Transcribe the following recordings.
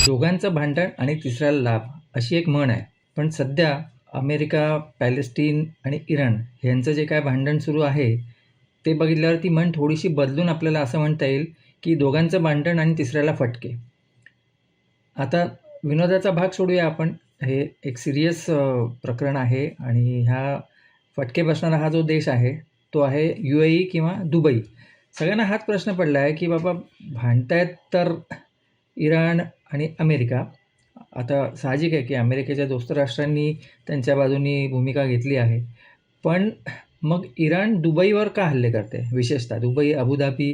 दोघांचं भांडण आणि तिसऱ्याला लाभ अशी एक म्हण आहे. पण सध्या अमेरिका, पॅलेस्टीन आणि इराण यांचं जे काय भांडण सुरू आहे, ते बघितल्यावर ती म्हण थोडीशी बदलून आपल्याला असं म्हणता येईल, की दोघांचं भांडण आणि तिसऱ्याला फटके. आता विनोदाचा भाग सोडूया आपण. हे एक सीरियस प्रकरण आहे आणि ह्या फटके बसणारा हा जो देश आहे, तो आहे UAE किंवा दुबई. सगळ्यांना हाच प्रश्न पडला आहे, की बाबा भांडतायत तर इराण आणि अमेरिका. आता साहजिक आहे, की अमेरिकेच्या दोस्त राष्ट्रांनी त्यांच्या बाजूनी भूमिका घेतली आहे. पण मग इराण दुबईवर का हल्ले करते? विशेषतः दुबई, अबुधाबी.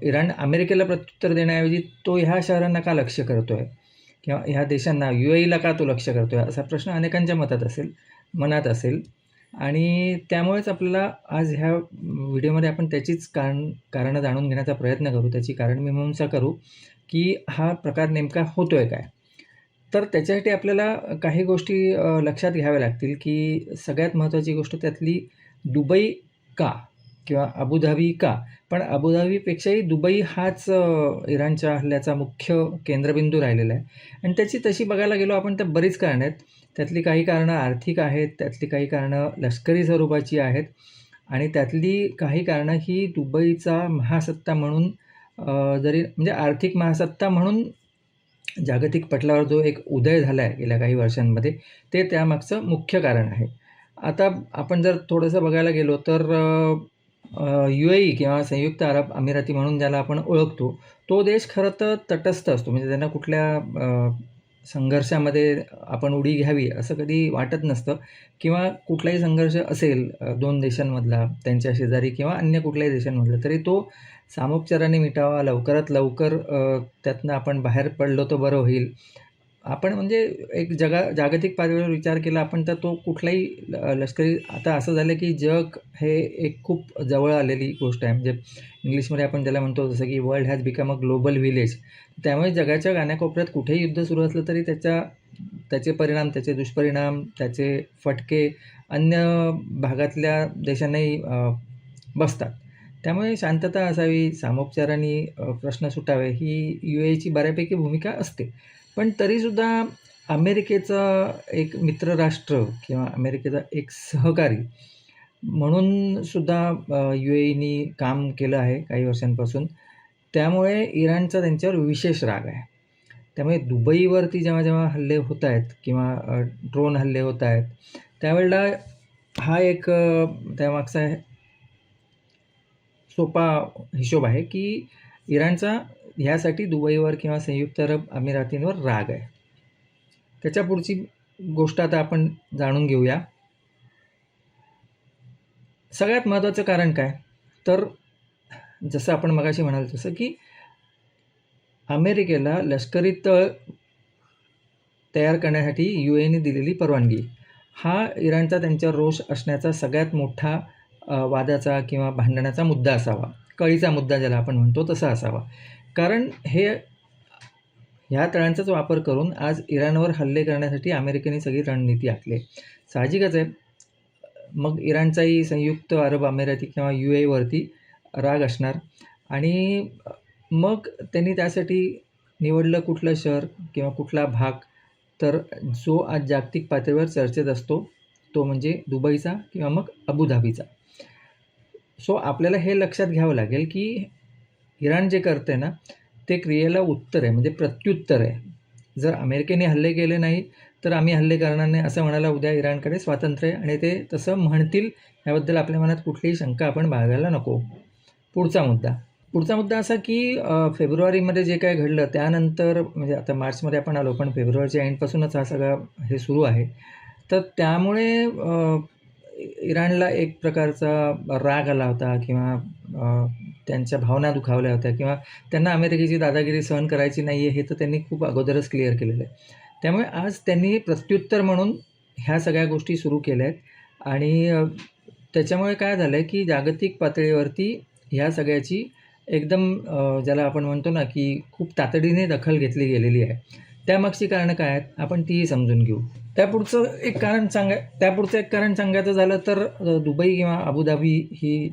इराण अमेरिकेला प्रत्युत्तर देण्याऐवजी तो ह्या शहरांना का लक्ष्य करतोय? किंवा ह्या देशांना UAEला का तो लक्ष्य करतोय? असा प्रश्न अनेकांच्या मनात असेल आणि त्यामुळेच आपल्याला आज ह्या व्हिडिओमध्ये आपण त्याचीच कारणं जाणून घेण्याचा प्रयत्न करू, त्याची कारणमीमांसा करू, की हा प्रकार नेमका होतोय काय? तर त्याच्यासाठी आपल्याला काही गोष्टी लक्षात घ्याव्या लागतील, की सगळ्यात महत्त्वाची गोष्ट त्यातली दुबई का? किंवा अबुधाबी का? पण अबुधाबीपेक्षाही दुबई हाच इराणच्या हल्ल्याचा मुख्य केंद्रबिंदू राहिलेला आहे आणि त्याची तशी बघायला गेलो आपण तर बरीच कारणं आहेत. त्यातली काही कारणं आर्थिक आहेत, त्यातली काही कारणं लष्करी स्वरूपाची आहेत आणि त्यातली काही कारणं ही दुबईचा महासत्ता म्हणून जरी म्हणजे आर्थिक महासत्ता म्हणून जागतिक पटलावर जो एक उदय झाला आहे गेल्या काही वर्षांमध्ये, ते त्यामागचं मुख्य कारण आहे. आता आपण जर थोडंसं बघायला गेलो तर UAE किंवा संयुक्त अरब अमिराती म्हणून ज्याला आपण ओळखतो, तो देश खरं तर तटस्थ असतो. म्हणजे त्यांना कुठल्या संघर्षामध्ये आपण उडी घ्यावी असं कधी वाटत नसतं किंवा कुठलाही संघर्ष असेल 2 देशांमधला, त्यांच्या शेजारी किंवा अन्य कुठल्याही देशांमधला, तरी तो सामोपचाराने मिटावा, लवकरात लवकर त्यातनं आपण बाहेर पडलो तर बरं होईल. आपण म्हणजे एक जागतिक पातळीवर विचार केला आपण तर तो कुठलाही लष्करी आता असं झालं की जग हे एक खूप जवळ आलेली गोष्ट आहे. म्हणजे इंग्लिशमध्ये आपण त्याला म्हणतो जसं की world has become a global village. त्यामुळे जगाच्या कानाकोपऱ्यात कुठेही युद्ध सुरू असलं तरी त्याचे परिणाम, त्याचे दुष्परिणाम, त्याचे फटके अन्य भागातल्या देशांनाही बसतात. त्यामुळे शांतता असावी, सामोपचाराने प्रश्न सुटावे ही UAEची बऱ्यापैकी भूमिका असते. पण तरीसुद्धा अमेरिकेचा एक मित्रराष्ट्र किंवा अमेरिकेचा एक सहकारी म्हणून सुद्धा UAEनी काम केलं आहे काही वर्षांपासून. त्यामुळे इराणचा त्यांच्यावर विशेष राग आहे. त्यामुळे दुबईवरती जेव्हा हल्ले होत आहेत किंवा ड्रोन हल्ले होत आहेत, त्यावेळेला हा एक त्यामागचा सोपा हिशोब आहे, की इराणचा ह्यासाठी दुबईवर किंवा संयुक्त अरब अमिरातींवर राग आहे. त्याच्या पुढची गोष्ट आता आपण जाणून घेऊया. सगळ्यात महत्त्वाचं कारण काय? तर जसं आपण मगाशी म्हणालो तसं, की अमेरिकेला लष्करी तळ तयार करण्यासाठी UAEने दिलेली परवानगी. हा इराणचा त्यांच्यावर रोष असण्याचा सगळ्यात मोठा वादाचा किंवा भांडणाचा मुद्दा असावा. कळीचा मुद्दा ज्याला आपण म्हणतो तसा असावा. कारण ह्या तळांचाच वापर करून आज इराणवर हल्ले करण्यासाठी अमेरिकेने सगळी रणनीती आखली आहे. साहजिकच आहे, मग इराणचाही संयुक्त अरब अमिराती किंवा UAEवरती राग असणार आणि मग त्यांनी त्यासाठी निवडलं कुठलं शहर किंवा कुठला भाग, तर जो आज जागतिक पातळीवर चर्चेत असतो, तो म्हणजे दुबईचा किंवा मग अबुधाबीचा. सो आपल्याला हे लक्षात घ्यावं लागेल, की इराण जे करते ना, ते क्रियेला उत्तर आहे, म्हणजे प्रत्युत्तर आहे. जर अमेरिकेने हल्ले केले नाही, तर आम्ही हल्ले करणार नाही असं म्हणायला उद्या इराणकडे स्वातंत्र्य आहे आणि ते तसं म्हणतील याबद्दल आपल्या मनात कुठलीही शंका आपण बाळगायला नको. पुढचा मुद्दा असा, की फेब्रुवारीमध्ये जे काय घडलं त्यानंतर म्हणजे आता मार्चमध्ये आपण आलो, पण फेब्रुवारीच्या एंडपासूनच हा सगळा हे सुरू आहे. तर त्यामुळे इराणला एक प्रकारचा राग आला होता किंवा त्यांच्या भावना दुखावल्या होत्या किंवा त्यांना अमेरिकेची दादागिरी सहन करायची नाही आहे, हे तर त्यांनी खूप अगोदरच क्लिअर केलेलं आहे. त्यामुळे आज त्यांनी प्रत्युत्तर म्हणून ह्या सगळ्या गोष्टी सुरू केल्या आहेत आणि त्याच्यामुळे काय झालं आहे, की जागतिक पातळीवरती ह्या सगळ्याची एकदम ज्याला आपण म्हणतो ना, की खूप तातडीने दखल घेतली गेलेली आहे. त्यामागची कारणं काय आहेत, आपण तीही समजून घेऊ. त्यापुढचं एक कारण सांगायचं झालं तर दुबई किंवा अबुधाबी ही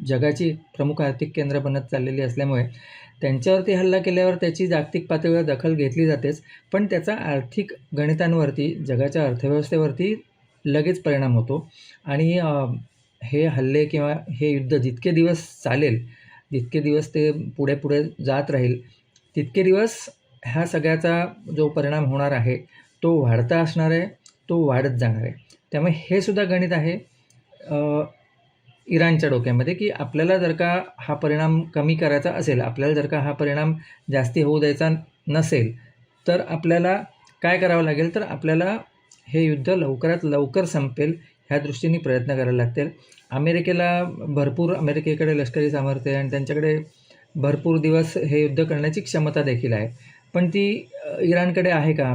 जगाची प्रमुख आर्थिक केंद्र बनत चाललेली असल्यामुळे त्यांच्यावरती हल्ला केल्यावर त्याची जागतिक पातळीवर दखल घेतली जातेच, पण त्याचा आर्थिक गणितांवरती, जगाच्या अर्थव्यवस्थेवरती लगेच परिणाम होतो. आणि हे हल्ले किंवा हे युद्ध जितके दिवस चालेल, जितके दिवस ते पुढे पुढे जात राहील, तितके दिवस ह्या सगळ्याचा जो परिणाम होणार आहे तो वाढता असणार आहे, तो वाढत जाणार आहे. त्यामुळे हे सुद्धा गणित आहे इराणच्या डोक्यामध्ये, की आपल्याला जर का हा परिणाम कमी करायचा असेल, आपल्याला जर का हा परिणाम जास्ती होऊ द्यायचा नसेल, तर आपल्याला काय करावं लागेल, तर आपल्याला हे युद्ध लवकरात लवकर संपेल ह्या दृष्टीने प्रयत्न करायला लागतील. अमेरिकेकडे लष्करी सामर्थ्य आहे आणि त्यांच्याकडे भरपूर दिवस हे युद्ध करण्याची क्षमता देखील आहे. पण ती इराणकडे आहे का?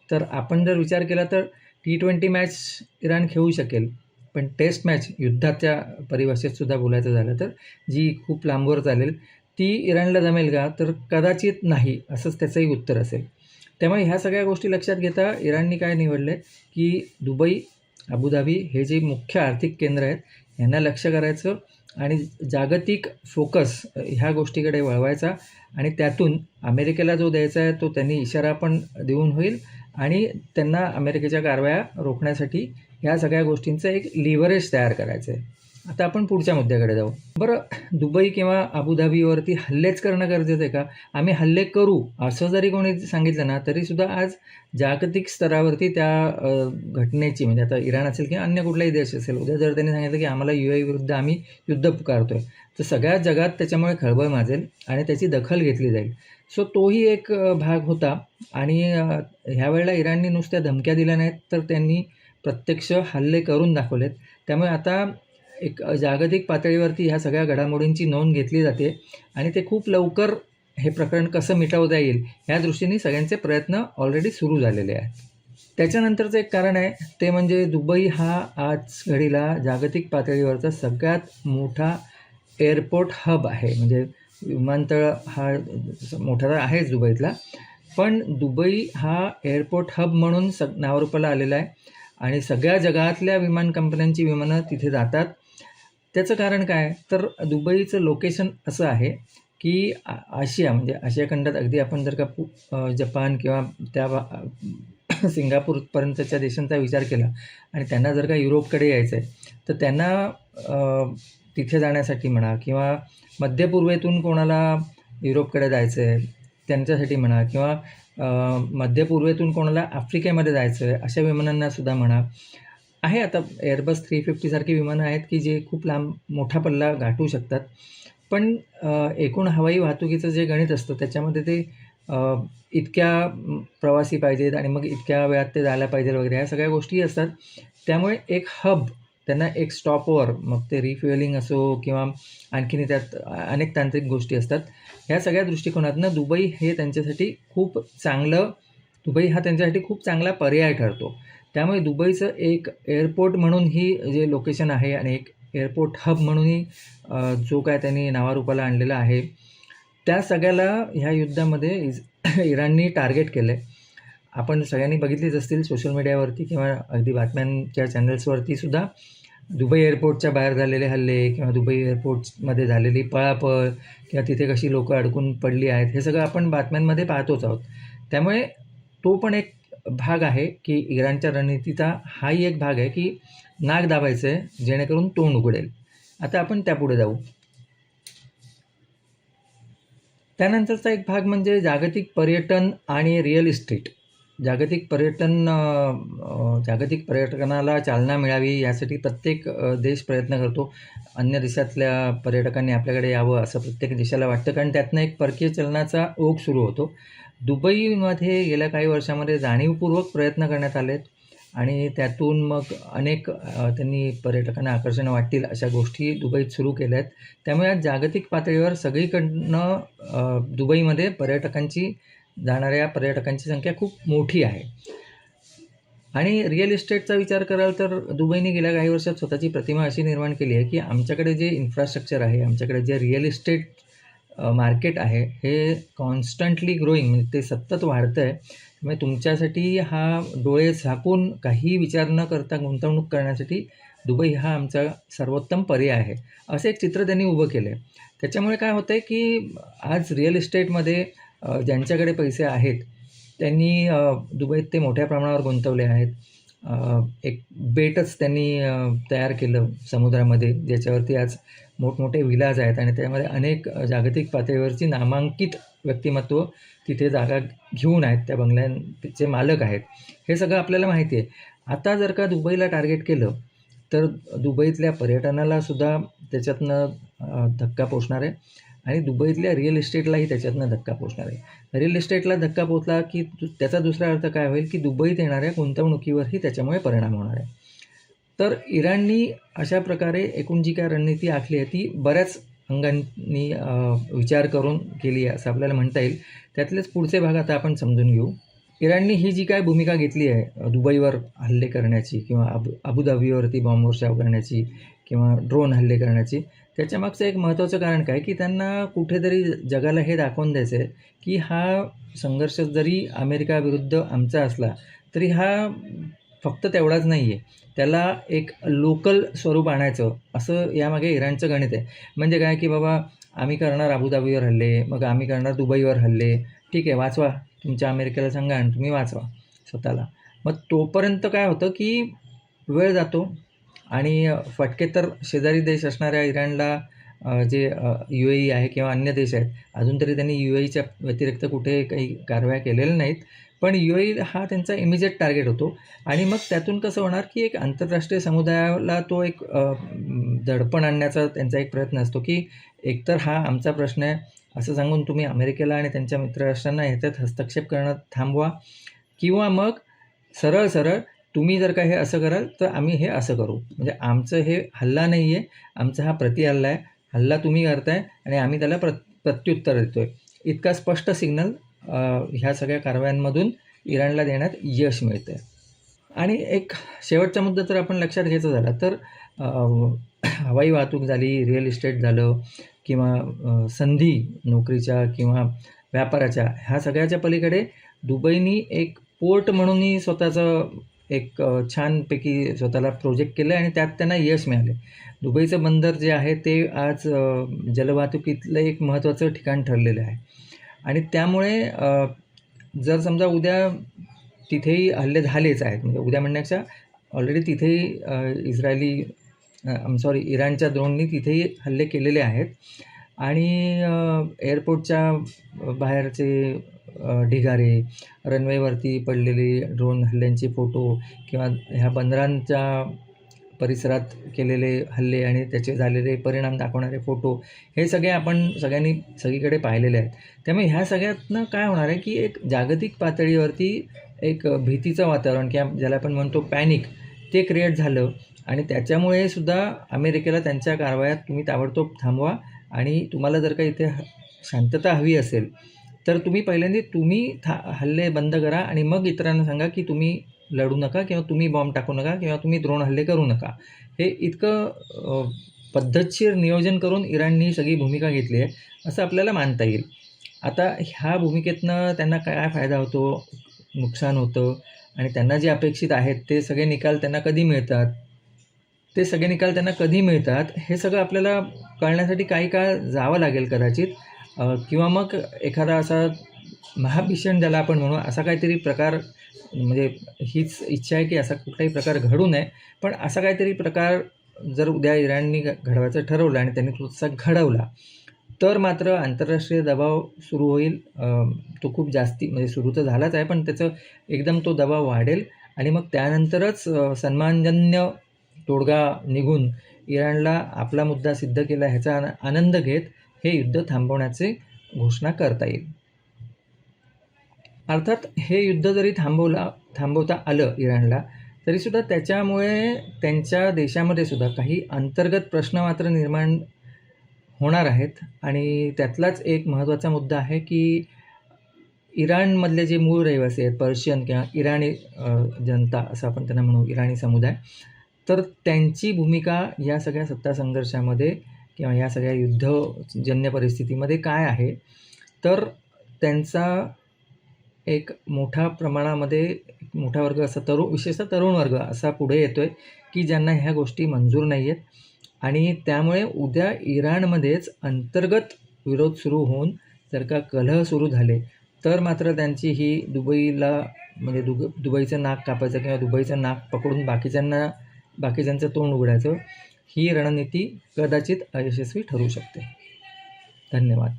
तर आपण जर विचार केला तर T20 मॅच इराण खेळू शकेल, पण टेस्ट मॅच युद्धाच्या परिभाषेत सुद्धा बोलायचं झालं तर जी खूप लांबवर चालेल, ती इराणला जमेल का? तर कदाचित नाही, असंच त्याचंही उत्तर असेल. त्यामुळे ह्या सगळ्या गोष्टी लक्षात घेता इराणनी काय निवडले, की दुबई, अबुधाबी हे जे मुख्य आर्थिक केंद्र आहेत यांना लक्ष करायचं आणि जागतिक फोकस ह्या गोष्टीकडे वळवायचा आणि त्यातून अमेरिकेला जो द्यायचा आहे तो त्यांनी इशारा पण देऊन होईल आणि त्यांना अमेरिकेच्या कारवाया रोखण्यासाठी ह्या सगळ्या गोष्टींचं एक लिव्हरेज तयार करायचं आहे. आता आपण पुढच्या मुद्द्याकडे जाऊ. बरं, दुबई किंवा अबुधाबीवरती हल्लेच करणं गरजेचं आहे का? आम्ही हल्ले करू असं जरी कोणी सांगितलं ना, तरीसुद्धा आज जागतिक स्तरावरती त्या घटनेची, म्हणजे आता इराण असेल किंवा अन्य कुठलाही देश असेल, उद्या जर त्यांनी सांगितलं की आम्हाला UAE विरुद्ध आम्ही युद्ध पुकारतोय, तर सगळ्या जगात त्याच्यामुळे खळबळ माजेल आणि त्याची दखल घेतली जाईल. सो तोही एक भाग होता. आणि ह्यावेळेला इराणनी नुसत्या धमक्या दिल्या नाहीत, तर त्यांनी प्रत्यक्ष हल्ले करून दाखवलेत. त्यामुळे आता एक जागतिक पातळीवरती ह्या सगळ्या घडामोडींची नोंद घेतली जाते आणि ते खूप लवकर हे प्रकरण कसं मिटवता येईल ह्या दृष्टीने सगळ्यांचे प्रयत्न ऑलरेडी सुरू झालेले आहेत. त्याच्यानंतरचं एक कारण आहे ते म्हणजे दुबई हा आज घडीला जागतिक पातळीवरचा सगळ्यात मोठा एअरपोर्ट हब आहे. म्हणजे विमानतळ हा मोठा तर आहेच दुबईतला, पण दुबई हा एअरपोर्ट हब म्हणून नावारूपाला आलेला आहे आणि सगळ्या जगातल्या विमान कंपन्यांची विमानं तिथे जातात. त्याचं कारण काय? तर दुबईचं लोकेशन असं आहे की आशिया, म्हणजे आशिया खंडात अगदी आपण जर का जपान किंवा त्या सिंगापूरपर्यंतच्या देशांचा विचार केला आणि त्यांना जर का युरोपकडे यायचं आहे, तर त्यांना तिथे जाण्यासाठी म्हणा किंवा मध्यपूर्वेतून कोणाला युरोपकडे जायचं आहे त्यांच्यासाठी म्हणा किंवा मध्यपूर्वेतून कोणाला आफ्रिकेमध्ये जायचं आहे अशा विमानांनासुद्धा म्हणा आहे. आता एअरबस 350 सारखी विमानं आहेत की जे खूप लांब मोठा पल्ला गाठू शकतात. पण एकूण हवाई वाहतुकीचं जे गणित असतं त्याच्यामध्ये ते इतक्या प्रवासी पाहिजेत आणि मग इतक्या वेळात ते जायला पाहिजे वगैरे ह्या सगळ्या गोष्टी असतात. त्यामुळे एक हब, त्यांना एक स्टॉपवर, मग ते रिफ्युएलिंग असो किंवा आणखीन त्यात अनेक तांत्रिक गोष्टी असतात. ह्या सगळ्या दृष्टिकोनातनं दुबई हा त्यांच्यासाठी खूप चांगला पर्याय ठरतो. त्यामुळे दुबईचं एक एअरपोर्ट म्हणूनही जे लोकेशन आहे आणि एक एअरपोर्ट हब म्हणूनही जो काय त्यांनी नावारूपाला आणलेला आहे, त्या सगळ्याला ह्या युद्धामध्ये इराणनी टार्गेट केलं आहे. आपण सगळ्यांनी बघितलीच असतील सोशल मीडियावरती किंवा अगदी बातम्यांच्या चॅनल्सवरती सुद्धा दुबई एअरपोर्टच्या बाहेर झालेले हल्ले किंवा दुबई एअरपोर्टमध्ये झालेली पळापळ किंवा तिथे कशी लोकं अडकून पडली आहेत, हे सगळं आपण बातम्यांमध्ये पाहतोच आहोत. त्यामुळे तो पण एक भाग आहे की इराणच्या रणनीतीचा हाही एक भाग आहे की नाक दाबायचं आहे जेणेकरून तोंड उघडेल. आता आपण त्यापुढे जाऊ. त्यानंतरचा एक भाग म्हणजे जागतिक पर्यटन आणि रिअल इस्टेट. जागतिक पर्यटनाला चालना मिळावी यासाठी प्रत्येक देश प्रयत्न करतो. अन्य देशातल्या पर्यटकांनी आपल्याकडे यावं असं प्रत्येक देशाला वाटतं, कारण त्यातनं एक परकीय चलनाचा ओघ सुरू होतो. दुबईमध्ये गेल्या काही वर्षामध्ये जाणीवपूर्वक प्रयत्न करण्यात आलेत आणि त्यातून मग अनेक त्यांनी पर्यटकांना आकर्षण वाटतील अशा गोष्टी दुबईत सुरू केल्या आहेत. त्यामुळे आज जागतिक पातळीवर सगळीकडनं दुबईमध्ये जाणाऱ्या पर्यटकांची संख्या खूप मोठी आहे. आणि रिअल इस्टेटचा विचार कराल तर दुबईने गेल्या काही वर्षात स्वतःची प्रतिमा अशी निर्माण केली आहे की आमच्याकडे जे इन्फ्रास्ट्रक्चर आहे, आमच्याकडे जे रिअल इस्टेट मार्केट आहे, हे कॉन्स्टंटली ग्रोईंग, म्हणजे ते सतत वाढतं आहे. त्यामुळे तुमच्यासाठी हा डोळे झाकून काही विचार न करता गुंतवणूक करण्यासाठी दुबई हा आमचा सर्वोत्तम पर्याय आहे, असं एक चित्र त्यांनी उभं केलं आहे. त्याच्यामुळे काय होतं आहे, की आज रिअल इस्टेटमध्ये ज्यांच्याकडे पैसे आहेत, त्यांनी दुबईत ते मोठ्या प्रमाणावर गुंतवले आहेत. एक बेटच त्यांनी तयार केलं समुद्रामध्ये, ज्याच्यावरती आज मोठमोठे विलाज आहेत आणि त्यामध्ये अनेक जागतिक पातळीवरची नामांकित व्यक्तिमत्व तिथे जागा घेऊन आहेत, त्या बंगल्यांचे मालक आहेत. हे सगळं आपल्याला माहिती आहे. आता जर का दुबईला टार्गेट केलं, तर दुबईतल्या पर्यटनाला सुद्धा त्याच्यातनं धक्का पोचणार आहे आणि दुबईतल्या रिअल इस्टेटलाही त्याच्यातनं धक्का पोचणार आहे. रिअल इस्टेटला धक्का पोचला की त्याचा दुसरा अर्थ काय होईल, की दुबईत येणाऱ्या गुंतवणुकीवरही त्याच्यामुळे परिणाम होणार आहे. तर इराणनी अशा प्रकारे एकूण जी काय रणनीती आखली आहे, ती बऱ्याच अंगांनी विचार करून केली आहे, असं आपल्याला म्हणता येईल. त्यातलेच पुढचे भाग आता आपण समजून घेऊ. इराणनी ही जी काय भूमिका घेतली आहे दुबईवर हल्ले करण्याची किंवा अबुधाबीवरती बॉम्बवर्षाव करण्याची किंवा ड्रोन हल्ले करण्याची, त्याच्यामागचं एक महत्त्वाचं कारण काय, की त्यांना कुठेतरी जगाला हे दाखवून द्यायचं आहे, की हा संघर्ष जरी अमेरिकाविरुद्ध आमचा असला, तरी हा फक्त तेवढाच नाही आहे. त्याला एक लोकल स्वरूप आणायचं, असं यामागे इराणचं गणित आहे. म्हणजे काय, की बाबा आम्ही करणार अबुधाबीवर हल्ले, मग आम्ही करणार दुबईवर हल्ले. ठीक आहे, वाचवा. तुमच्या अमेरिकेला सांगा आणि तुम्ही वाचवा स्वतःला. मग तोपर्यंत काय होतं, की वेळ जातो आणि फटके तर शेजारी देश असणाऱ्या इराणला जे UAE आहे किंवा अन्य देश आहेत, अजून तरी त्यांनी UAEच्या व्यतिरिक्त कुठे काही कारवाया केलेल्या नाहीत. पण UAE हा त्यांचा इमिजिएट टार्गेट होतो आणि मग त्यातून कसं होणार, की एक आंतरराष्ट्रीय समुदायाला तो एक दडपण आणण्याचा त्यांचा एक प्रयत्न असतो, की एकतर हा आमचा प्रश्न आहे असं सांगून तुम्ही अमेरिकेला आणि त्यांच्या मित्रराष्ट्रांना ह्याच्यात हस्तक्षेप करणं थांबवा, किंवा मग सरळ सरळ तुम्ही जर का हे असं कराल तर आम्ही हे असं करू. म्हणजे आमचं हे हल्ला नाही आहे, आमचा हा प्रतिहल्ला आहे. हल्ला तुम्ही करताय आणि आम्ही त्याला प्रत्युत्तर देतोय. इतका स्पष्ट सिग्नल ह्या सगळ्या कारवायांमधून इराणला देण्यात यश मिळतंय. आणि एक शेवटचा मुद्दा जर आपण लक्षात घ्यायचा झाला तर हवाई वाहतूक झाली, रिअल इस्टेट झालं किंवा संधी नोकरीच्या किंवा व्यापाराच्या, ह्या सगळ्याच्या पलीकडे दुबईनी एक पोर्ट म्हणूनही स्वतःचं एक छानपैकी स्वतःला प्रोजेक्ट केलं आणि त्यात त्यांना यश मिळाले. दुबईचं बंदर जे आहे ते आज जलवाहतुकीतलं एक महत्त्वाचं ठिकाण ठरलेलं आहे आणि त्यामुळे जर समजा उद्या तिथेही हल्ले झालेच आहेत, म्हणजे उद्या म्हणण्यापेक्षा ऑलरेडी तिथेही इराणच्या ड्रोननी तिथेही हल्ले केलेले आहेत आणि एअरपोर्टच्या बाहेरचे ढिगारे, रनवेवरती पडलेले ड्रोन हल्ल्यांचे फोटो किंवा ह्या बंदरांच्या परिसरात केलेले हल्ले आणि त्याचे झालेले परिणाम दाखवणारे फोटो, हे सगळे आपण सगळ्यांनी सगळीकडे पाहिलेले आहेत. त्यामुळे ह्या सगळ्यातनं काय होणार आहे, की एक जागतिक पातळीवरती एक भीतीचं वातावरण किंवा ज्याला आपण म्हणतो पॅनिक, ते क्रिएट झालं आणि त्याच्यामुळे सुद्धा अमेरिकेला त्यांच्या कारवायात तुम्ही ताबडतोब थांबवा आणि तुम्हाला जर का इथे शांतता हवी असेल तर तुम्ही पहिल्यांदा हल्ले बंद करा आणि मग इतरांना सांगा, की तुम्ही लढू नका किंवा तुम्ही बॉम्ब टाकू नका किंवा तुम्ही ड्रोन हल्ले करू नका. हे इतकं पद्धतशीर नियोजन करून इराणनी सगळी भूमिका घेतली आहे, असं आपल्याला मानता येईल. आता ह्या भूमिकेतनं त्यांना काय फायदा होतो, नुकसान होतं आणि त्यांना जे अपेक्षित आहेत ते सगळे निकाल त्यांना कधी मिळतात, हे सगळं आपल्याला कळण्यासाठी काही काळ जावं लागेल कदाचित, किंवा मग एखादा असा महाभीषण ज्याला आपण म्हणू, असा काहीतरी प्रकार, म्हणजे हीच इच्छा आहे की असा कुठलाही प्रकार घडू नये, पण असा काहीतरी प्रकार जर उद्या इराणनी घडवायचं ठरवलं आणि त्यांनी तसा घडवला तर मात्र आंतरराष्ट्रीय दबाव सुरू होईल. तो खूप जास्ती, म्हणजे सुरू तर झालाच आहे, पण त्याचं एकदम तो दबाव वाढेल आणि मग त्यानंतरच सन्मानजन्य तोडगा निघून इराणला आपला मुद्दा सिद्ध केला ह्याचा आनंद घेत हे युद्ध थांबवण्याची घोषणा करता येईल. अर्थात हे युद्ध जरी थांबवता आलं इराणला, तरीसुद्धा त्याच्यामुळे त्यांच्या देशामध्ये सुद्धा काही अंतर्गत प्रश्न मात्र निर्माण होणार आहेत आणि त्यातलाच एक महत्त्वाचा मुद्दा आहे, की इराणमधले जे मूळ रहिवासी आहेत, पर्शियन किंवा इराणी जनता असं आपण त्यांना म्हणू, इराणी समुदाय, तर त्यांची भूमिका या सगळ्या सत्ता संघर्षामध्ये किंवा या सगळ्या युद्धजन्य परिस्थितीमध्ये काय आहे, तर त्यांचा एक मोठ्या प्रमाणामध्ये एक मोठा वर्ग असा विशेषतः तरुण वर्ग असा पुढे येतो आहे की ज्यांना ह्या गोष्टी मंजूर नाही आहेत. आणि त्यामुळे उद्या इराणमध्येच अंतर्गत विरोध सुरू होऊन जर का कलह सुरू झाले तर मात्र त्यांची ही दुबईला म्हणजे दुबईचं नाक कापायचं किंवा दुबईचं नाक पकडून बाकीच्यांचं तोंड उघडायचं ही रणनीती कदाचित अयशस्वी ठरू शकते. धन्यवाद.